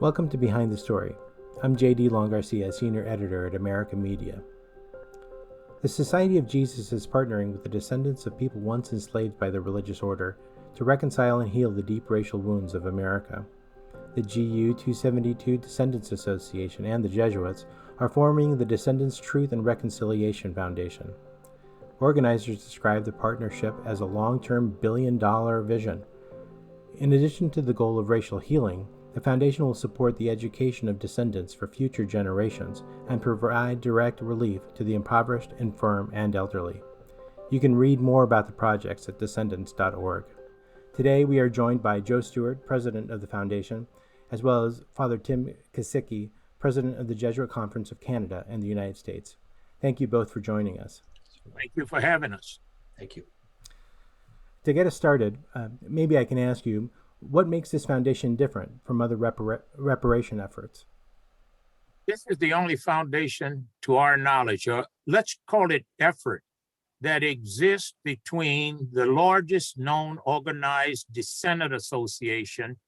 Welcome to Behind the Story. I'm J.D. Long-Garcia, Senior Editor at American Media. The Society of Jesus is partnering with the descendants of people once enslaved by the religious order to reconcile and heal the deep racial wounds of America. The GU 272 Descendants Association and the Jesuits are forming the Descendants Truth and Reconciliation Foundation. Organizers describe the partnership as a long-term billion-dollar vision. In addition to the goal of racial healing, the foundation will support the education of descendants for future generations and provide direct relief to the impoverished, infirm, and elderly. You can read more about the projects at descendants.org. Today we are joined by Joe Stewart, president of the foundation, as well as Father Timothy Kesicki, president of the Jesuit Conference of Canada and the United States. Thank you both for joining us. Thank you for having us. Thank you. To get us started, maybe I can ask you, what makes this foundation different from other reparation efforts? This is the only foundation, to our knowledge, or let's call it effort, that exists between the largest known organized descendant association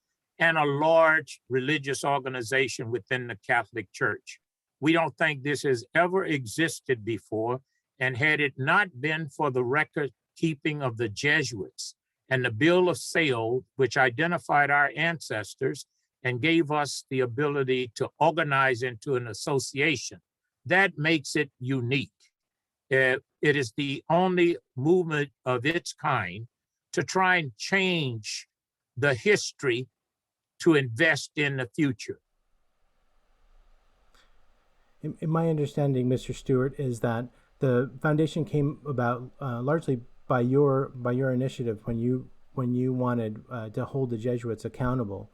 and a large religious organization within the Catholic Church. We don't think this has ever existed before, and had it not been for the record keeping of the Jesuits and the bill of sale, which identified our ancestors and gave us the ability to organize into an association, that makes it unique. It is the only movement of its kind to try and change the history to invest in the future. In my understanding, Mr. Stewart, is that the foundation came about largely by your initiative when you wanted to hold the Jesuits accountable.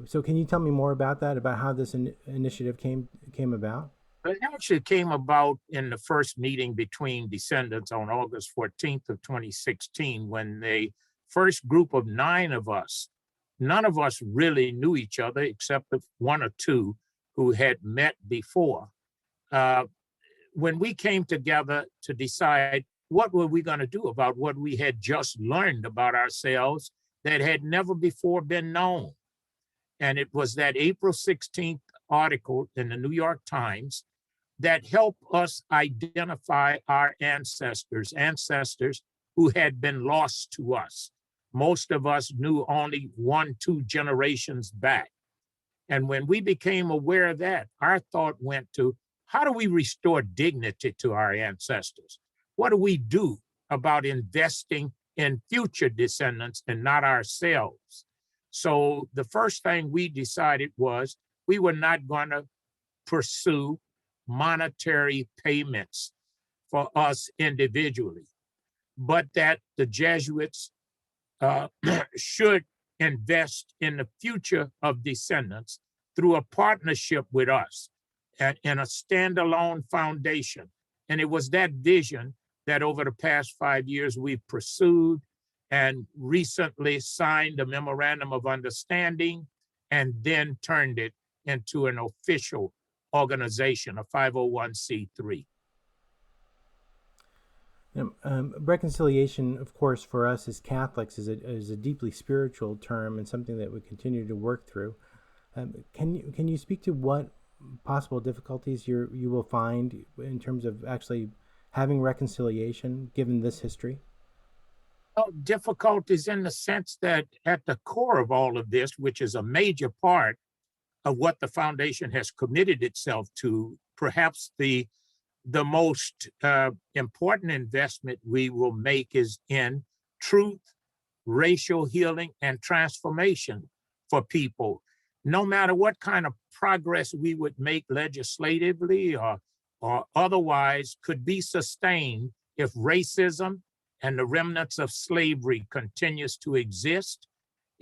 So can you tell me more about that, about how this initiative came about? It actually came about in the first meeting between Descendants on August 14th of 2016, when the first group of 9 of us, none of us really knew each other except one or two who had met before. When we came together to decide what were we going to do about what we had just learned about ourselves that had never before been known. And it was that April 16th article in the New York Times that helped us identify our ancestors who had been lost to us. Most of us knew only 1-2 generations back. And when we became aware of that, our thought went to, how do we restore dignity to our ancestors? What do we do about investing in future descendants and not ourselves? So the first thing we decided was we were not going to pursue monetary payments for us individually, but that the Jesuits should invest in the future of descendants through a partnership with us and in a standalone foundation. And it was that vision that over the past 5 years we've pursued and recently signed a memorandum of understanding and then turned it into an official organization, a 501c3. Reconciliation, of course, for us as Catholics is a deeply spiritual term and something that we continue to work through. Can you speak to what possible difficulties you will find in terms of actually having reconciliation given this history? Well, difficulties in the sense that at the core of all of this, which is a major part of what the foundation has committed itself to, perhaps the most important investment we will make is in truth, racial healing, and transformation for people. No matter what kind of progress we would make legislatively or otherwise could be sustained if racism and the remnants of slavery continues to exist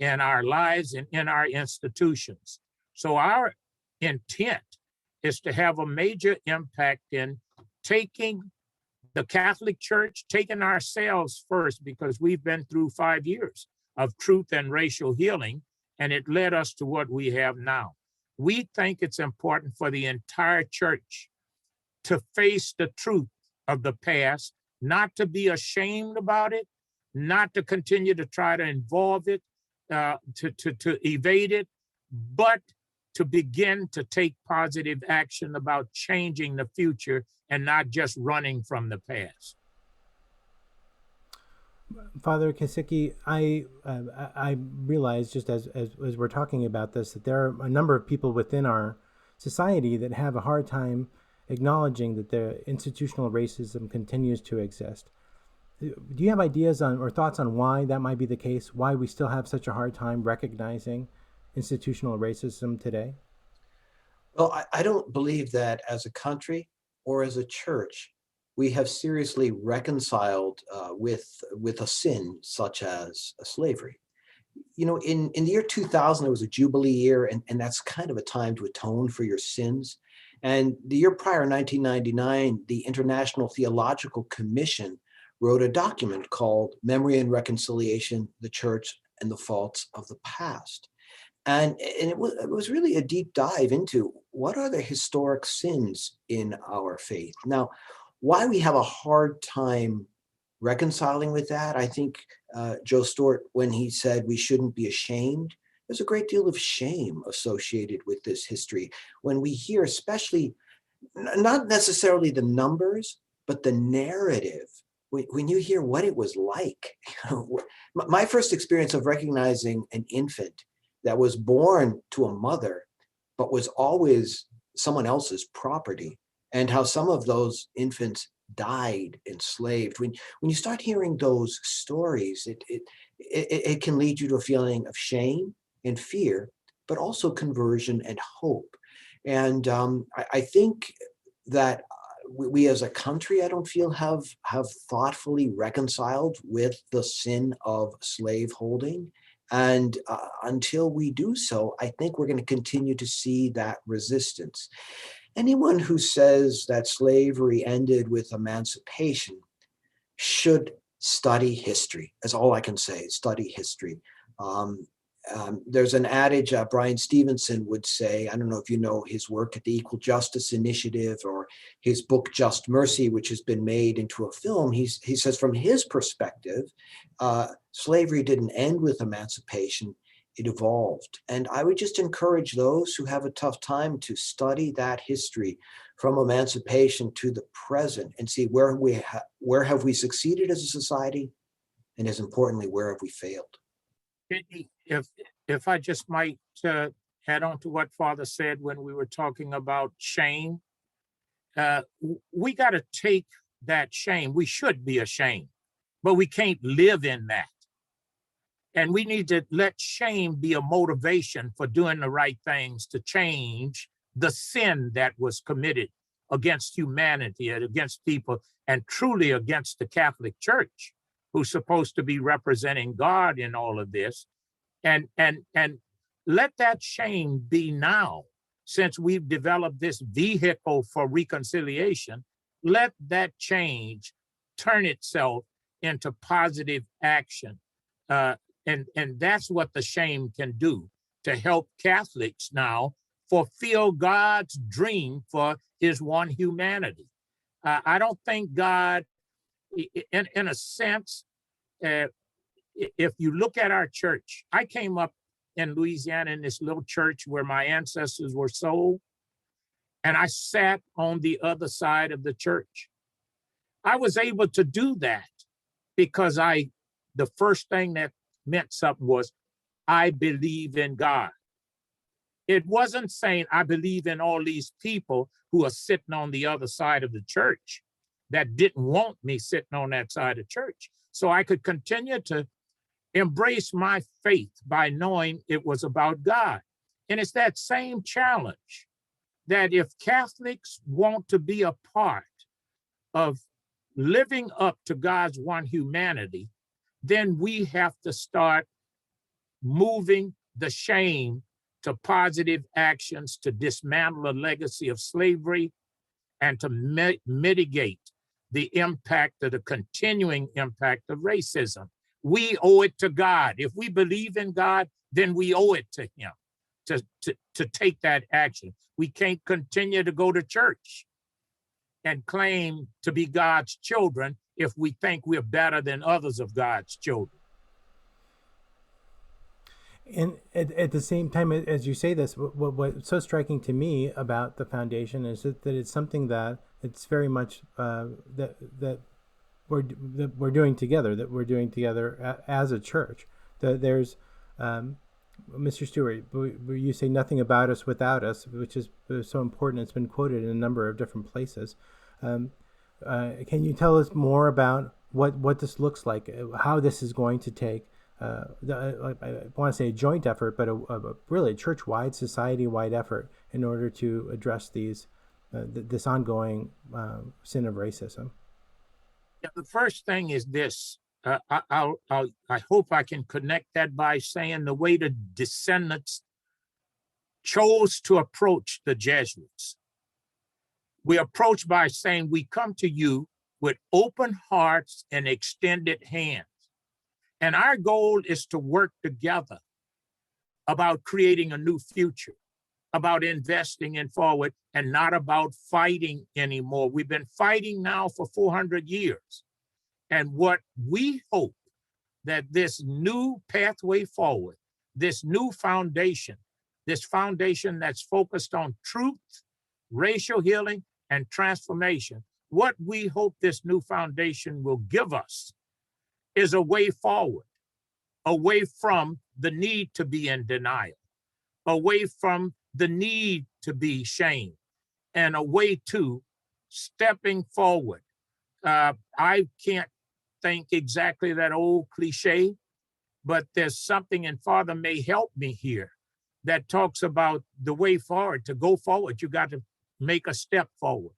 in our lives and in our institutions. So our intent is to have a major impact in taking the Catholic Church, taking ourselves first, because we've been through 5 years of truth and racial healing, and it led us to what we have now. We think it's important for the entire church to face the truth of the past, not to be ashamed about it, not to continue to try to involve it, to evade it, but to begin to take positive action about changing the future and not just running from the past. Father Kesicki, I realize just as we're talking about this that there are a number of people within our society that have a hard time acknowledging that the institutional racism continues to exist. Do you have ideas on or thoughts on why that might be the case? Why we still have such a hard time recognizing institutional racism today? Well, I don't believe that as a country or as a church, we have seriously reconciled with a sin such as slavery. You know, in the year 2000, it was a Jubilee year, and that's kind of a time to atone for your sins. And the year prior, 1999, the International Theological Commission wrote a document called Memory and Reconciliation, the Church and the Faults of the Past. And it was really a deep dive into what are the historic sins in our faith. Now, why we have a hard time reconciling with that, I think Joe Stewart, when he said we shouldn't be ashamed, there's a great deal of shame associated with this history. When we hear, especially, not necessarily the numbers, but the narrative, when you hear what it was like. My first experience of recognizing an infant that was born to a mother, but was always someone else's property, and how some of those infants died enslaved. When you start hearing those stories, it can lead you to a feeling of shame and fear, but also conversion and hope. And I think that we as a country, I don't feel have thoughtfully reconciled with the sin of slaveholding. And until we do so, I think we're going to continue to see that resistance. Anyone who says that slavery ended with emancipation should study history. That's all I can say, study history. There's an adage Brian Stevenson would say, I don't know if you know his work at the Equal Justice Initiative or his book, Just Mercy, which has been made into a film. He says from his perspective, slavery didn't end with emancipation, it evolved. And I would just encourage those who have a tough time to study that history from emancipation to the present and see where have we succeeded as a society, and as importantly, where have we failed. If I just might add on to what Father said when we were talking about shame, we got to take that shame. We should be ashamed, but we can't live in that. And we need to let shame be a motivation for doing the right things to change the sin that was committed against humanity and against people, and truly against the Catholic Church, who's supposed to be representing God in all of this. And let that shame be now, since we've developed this vehicle for reconciliation, let that change turn itself into positive action. And that's what the shame can do, to help Catholics now fulfill God's dream for his one humanity. I don't think God, in a sense, if you look at our church, I came up in Louisiana in this little church where my ancestors were sold, and I sat on the other side of the church. I was able to do that because the first thing that meant something was, I believe in God. It wasn't saying I believe in all these people who are sitting on the other side of the church that didn't want me sitting on that side of church. So I could continue to embrace my faith by knowing it was about God. And it's that same challenge that if Catholics want to be a part of living up to God's one humanity, then we have to start moving the shame to positive actions to dismantle a legacy of slavery and to mitigate the impact of the continuing impact of racism. We owe it to God. If we believe in God, then we owe it to him to take that action. We can't continue to go to church and claim to be God's children if we think we're better than others of God's children. And at the same time, as you say this, what's so striking to me about the foundation is that it's something that it's very much that we're doing together, as a church. There's Mr. Stewart, you say nothing about us without us, which is so important. It's been quoted in a number of different places. Can you tell us more about what this looks like, how this is going to take, I want to say a joint effort, but a really church-wide, society-wide effort in order to address this ongoing sin of racism? Yeah, the first thing is this. I hope I can connect that by saying the way the Descendants chose to approach the Jesuits. We approach by saying, we come to you with open hearts and extended hands. And our goal is to work together about creating a new future, about investing in forward, and not about fighting anymore. We've been fighting now for 400 years. And what we hope that this new pathway forward, this new foundation, this foundation that's focused on truth, racial healing, and transformation, what we hope this new foundation will give us is a way forward, away from the need to be in denial, away from the need to be shamed, and away to stepping forward. I can't think exactly that old cliche, but there's something, and Father may help me here, that talks about the way forward. To go forward, you got to make a step forward.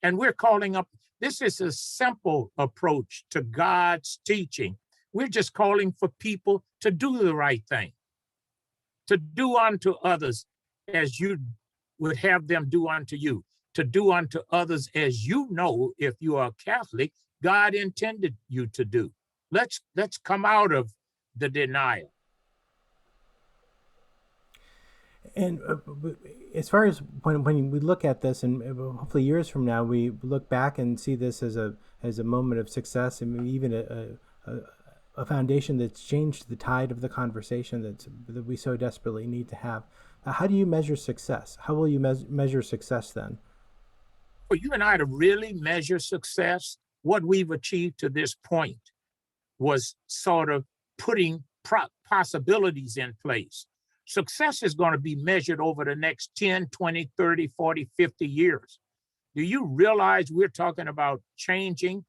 And we're calling up, this is a simple approach to God's teaching. We're just calling for people to do the right thing, to do unto others as you would have them do unto you, to do unto others as you know, if you are Catholic, God intended you to do. Let's come out of the denial. And as far as when we look at this, and hopefully years from now, we look back and see this as a moment of success, and even a foundation that's changed the tide of the conversation that we so desperately need to have. How do you measure success? How will you measure success then? For you and I to really measure success, what we've achieved to this point was sort of putting possibilities in place. Success is going to be measured over the next 10, 20, 30, 40, 50 years. Do you realize we're talking about changing,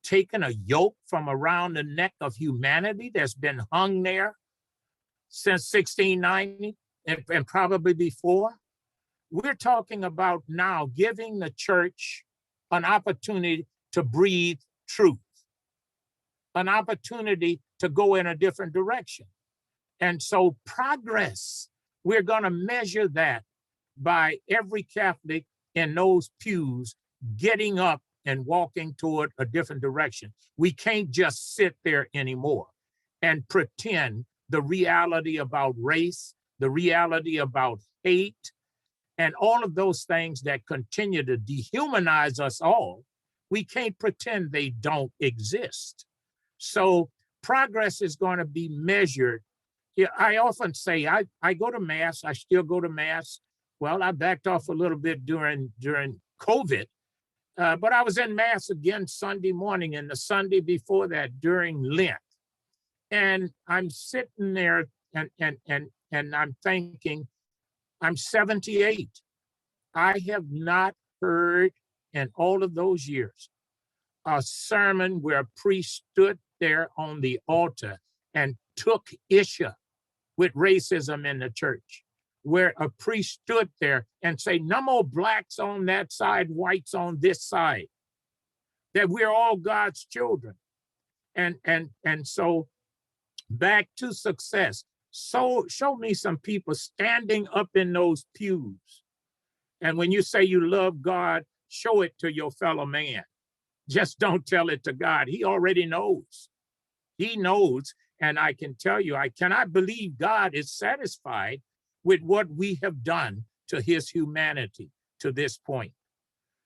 taking a yoke from around the neck of humanity that's been hung there since 1690 and probably before? We're talking about now giving the church an opportunity to breathe truth, an opportunity to go in a different direction. And so progress, we're going to measure that by every Catholic in those pews getting up and walking toward a different direction. We can't just sit there anymore and pretend the reality about race, the reality about hate, and all of those things that continue to dehumanize us all. We can't pretend they don't exist. So progress is going to be measured. Yeah, I often say I go to Mass. I still go to Mass. Well, I backed off a little bit during COVID, but I was in Mass again Sunday morning and the Sunday before that during Lent. And I'm sitting there and I'm thinking, I'm 78. I have not heard in all of those years a sermon where a priest stood there on the altar and took issue with racism in the church, where a priest stood there and say, no more blacks on that side, whites on this side, that we're all God's children. And so back to success. So show me some people standing up in those pews. And when you say you love God, show it to your fellow man. Just don't tell it to God. He already knows. He knows. And I can tell you, I cannot believe God is satisfied with what we have done to his humanity to this point.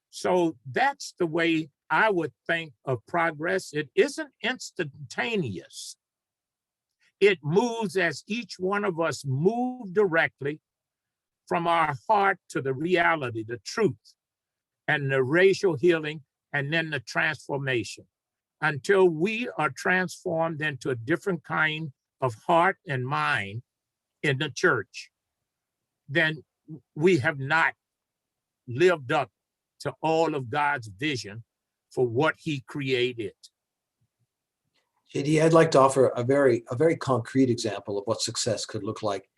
So that's the way I would think of progress. It isn't instantaneous. It moves as each one of us move directly from our heart to the reality, the truth, and the racial healing, and then the transformation, until we are transformed into a different kind of heart and mind in the church. Then we have not lived up to all of God's vision for what he created. JD, I'd like to offer a very concrete example of what success could look like.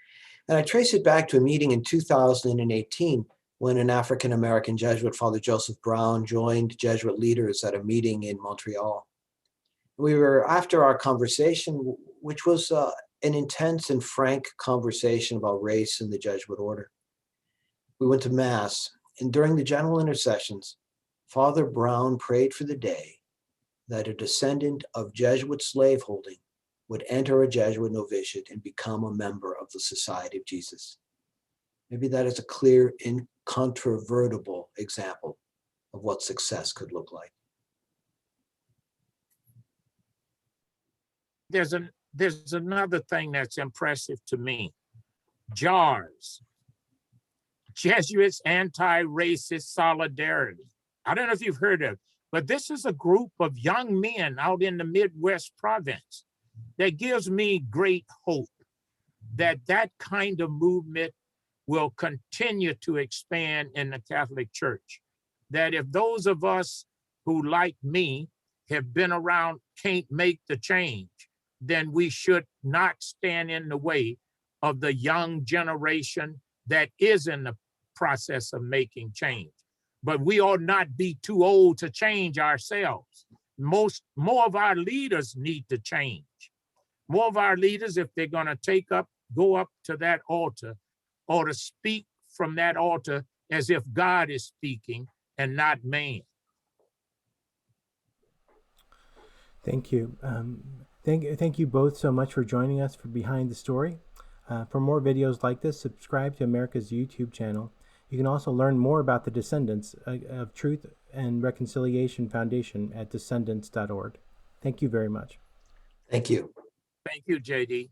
And I trace it back to a meeting in 2018 when an African-American Jesuit, Father Joseph Brown, joined Jesuit leaders at a meeting in Montreal. We were, after our conversation, which was an intense and frank conversation about race in the Jesuit order, we went to Mass, and during the general intercessions, Father Brown prayed for the day that a descendant of Jesuit slaveholding would enter a Jesuit novitiate and become a member of the Society of Jesus. Maybe that is a clear, incontrovertible example of what success could look like. There's another thing that's impressive to me. JARS, Jesuits Anti-Racist Solidarity. I don't know if you've heard of it, but this is a group of young men out in the Midwest province that gives me great hope that that kind of movement will continue to expand in the Catholic Church. That if those of us who, like me, have been around, can't make the change, then we should not stand in the way of the young generation that is in the process of making change. But we ought not be too old to change ourselves. More of our leaders need to change. More of our leaders, if they're going to go up to that altar, or to speak from that altar as if God is speaking and not man. Thank you. Thank you both so much for joining us for Behind the Story. For more videos like this, subscribe to America's YouTube channel. You can also learn more about the Descendants of Truth and Reconciliation Foundation at descendants.org. Thank you very much. Thank you. Thank you, JD.